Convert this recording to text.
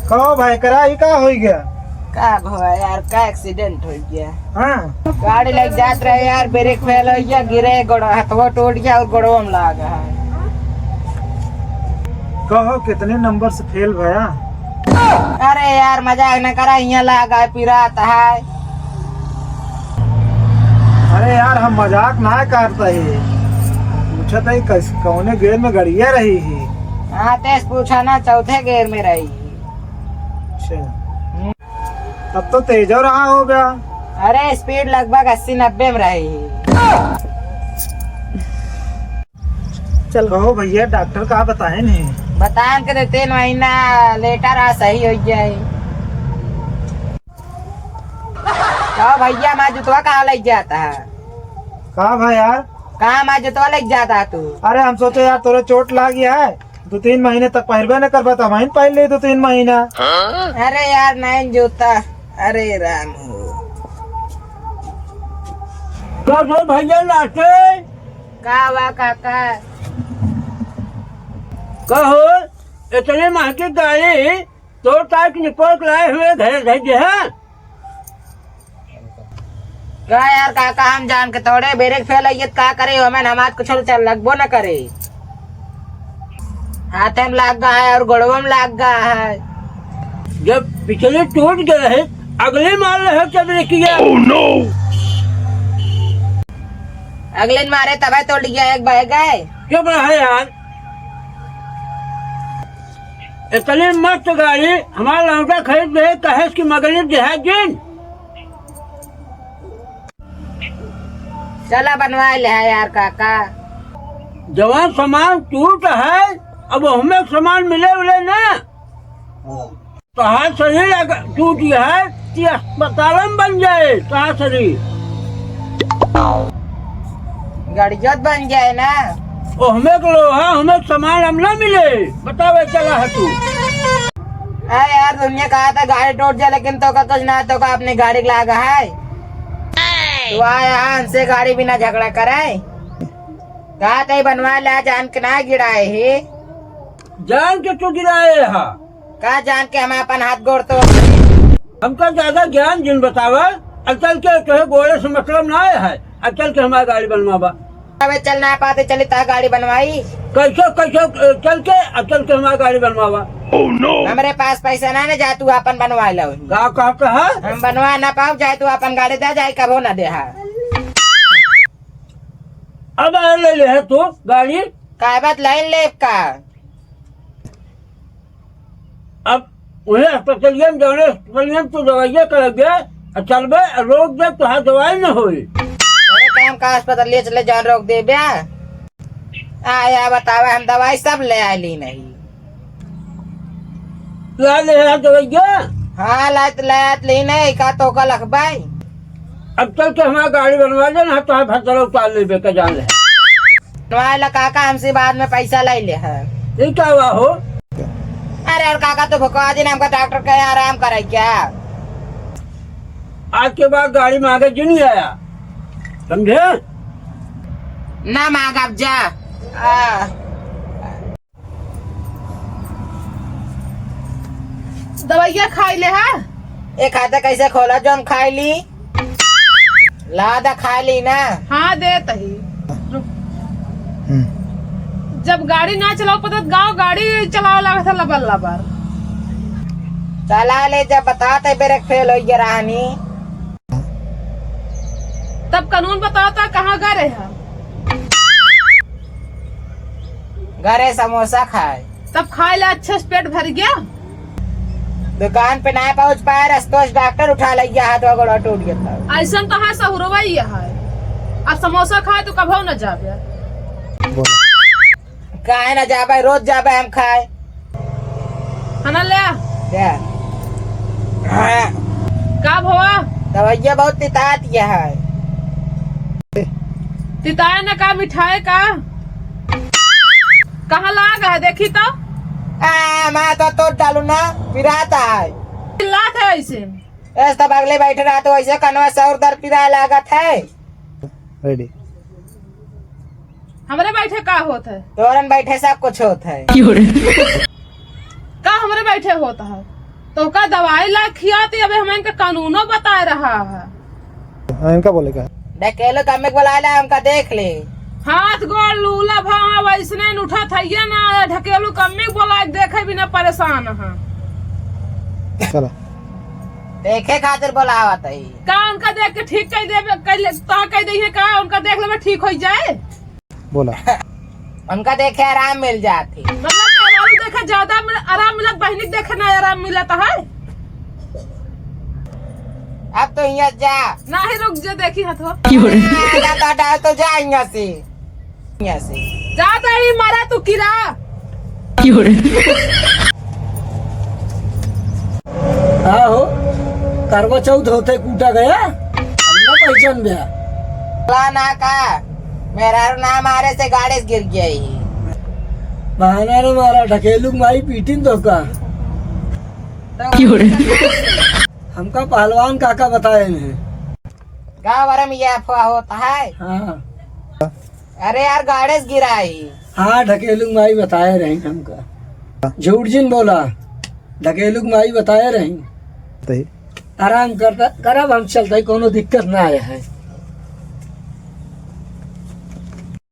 कहो भाई कराई का हो गया? का भवा यार का एक्सीडेंट हो गया। हाँ गाड़ी लग जात रहे यार, ब्रेक फेल हो गया, गिरे, गोड़ा हाथवा टूट गया और गोड़वा में लगा है। कहो कितने नंबर से फेल भया? अरे यार मजाक न करा, यहाँ लगा पिरात है। अरे यार हम मजाक ना करते ही, पूछत है कौने गेर में गड़िया रही है। हाँ तेज पूछा ना, चौथे गेर में रही। अच्छा अब तो तेज हो रहा हो गया। अरे स्पीड लगभग 80-90 में रही। चल कहो भैया डॉक्टर का बताए नहीं? बतान के 3 महीना लेटर आ सही हो जाए। तो भैया मैं जुतवा कहाँ लग जाता है? कहा भाई यार? कहाँ मैं जुतवा लग जाता तू? अरे हम सोचे यार तोरे चोट लग गया है, 2-3 महीने तक पहनबे न कर पाता, वहीं पहन ले 2-3 महीना। अरे यार नहीं जूता, अरे राम हो भैया लाटे का हुआ काका? कहो इतने महंगी गाड़ी तो टाइप निपोक लाए हुए घर भेजे हैं। का यार काका हम जान के तोड़े ब्रेक फेल है का करे, हमें हमारे कुछ चल लगबो न करे। हाथ में लग गया है और गोड़वा में लग गया है। जब पिछले टूट गए है अगले मार रहे क्या ब्रेक किया? oh, no! अगले दिन मारे तब तोड़ गया, एक बह गए। चुप रहा यार, इतनी मस्त गाड़ी हमारा लौटा खरीद दे कहे की मगनी देहात जिन। चला बनवा ले है यार काका। जवान सामान टूट है, अब हमें सामान मिले उले ना तो हाथ शरीर टूट गया है कि अस्पताल में बन जाए तो शरीर गड़ियत बन जाए ना। ओ हमें को लोहा हमें सामान हम ना मिले, बताओ चला है तू। अरे यार तुमने कहा था गाड़ी टूट जाए, लेकिन तो का कुछ ना तो का अपनी गाड़ी लागा है। तू आया हमसे गाड़ी बिना झगड़ा कराए, कहा था बनवा ला, जान के ना गिराए है। जान के तू गिराए हा? कहा जान के हम अपन हाथ गोड़ तो हमका ज्यादा ज्ञान जिन बतावा। अचल के तो गोड़े से मतलब ना है, अचल के हमारी गाड़ी बनवाबा। अबे चल ना पाते चली ता गाड़ी बनवाई कैसे कैसे चल के हमारी गाड़ी बनवाबा। oh, no! हमारे पास पैसा ना जा, तू अपन बनवा लो। का कहता है? हम बनवा ना पाओ, जाए तू अपन गाड़ी दे जाए, कबो ना दे। अब ले ले है तू गाड़ी का बात लाइन ले का। अब उन्हें अस्पतालिया में जाने, अस्पतालिया में तू दवाइया कर गया चलबे रोक दे तो हाँ दवाई न होई। अरे काम का अस्पताल ले चले जान रोक दे ब्या। आया बतावा हम दवाई सब ले आली नहीं। ला ले है दवाइया? हाँ लात ली नहीं का तो का लखबाई। अब चल के हमारा गाड़ी बनवा दे ना तो भसर उतार ले बेके जान ले। तुम्हारा काका हमसे बाद में पैसा ले ले है। ये क्या हुआ हो? अरे और काका तो भुकवा दिन हमका डॉक्टर कहे आराम करे क्या। आज के बाद गाड़ी में आगे जी नहीं आया, समझे ना मांग अब जा। दवाइया खाई ले है। एक खाता कैसे खोला जो हम खाई ली? लादा खा ली ना। हाँ दे तही। जब गाड़ी ना चलाओ पता गाँव गाड़ी चलाओ लगा था लबर लबर। चला ले जब बताते ब्रेक फेल हो गया रानी। तब कानून बताता कहाँ गए हैं। घरे समोसा खाए, तब खाए ला अच्छे से पेट भर गया। दुकान पे ना पहुँच पाए, रस्तों डॉक्टर उठा ले गया, हाथ गोड़ा टूट गया था। ऐसा तो है सहुरवा ही है। अब समोसा खाए तो कभी न जाबे। काहे ना जाबे, रोज जाबे हम खाए। है ना ले का भवा दवाइया बहुत तितात है। तिताए न का मिठाई का कहाँ लागा है देखी तो। मैं तो डालू ना पिराता है। लात है ऐसे तब अगले बैठे रहा तो ऐसे कनवा सौर दर पिरा लागत है। रेडी हमारे बैठे का होता है? तोरन बैठे सब कुछ होता है। का हमारे बैठे होता है? तो का दवाई ला खियाती अबे हमें इनका कानूनो बता रहा है। इनका बोले क्या? ढकेलो कमे बुला ला, हमका देख ले। हाथ गोड़ लूला भाव वैसने न उठा था ना, ढकेलू कम्मी बोला देखे बिना परेशान है। चलो देखे खातिर बुलावा तई। का उनका देख के ठीक कह दे कह दी है का उनका देख ले ठीक हो जाए। बोला उनका देखे आराम मिल जाती। मतलब मेहरारू देखे ज्यादा आराम मिलत, बहनी देखे ना आराम मिलता है। अब तो यहाँ जा ना ही रुक जा देखी हथ तो जा यहाँ से जाता ही मारा तू किरा। हाँ हो करवा चौथ होते कूटा गया हमने पहचान गया। बोला ना का मेरा नाम मारे से गाड़ी से गिर गया ही। बहाना ने मारा ढकेलू माई पीटिन तो का हमका पहलवान काका बताए हैं। गाँव भर में ये अफवाह होता है। हाँ अरे यार गाड़ी से गिरा ही। हाँ ढकेलू माई बताए रही हमका, झूठ जिन बोला ढकेलू माई बताए रही। सही। आराम करता करब हम चलते कोनो दिक्कत ना आया है।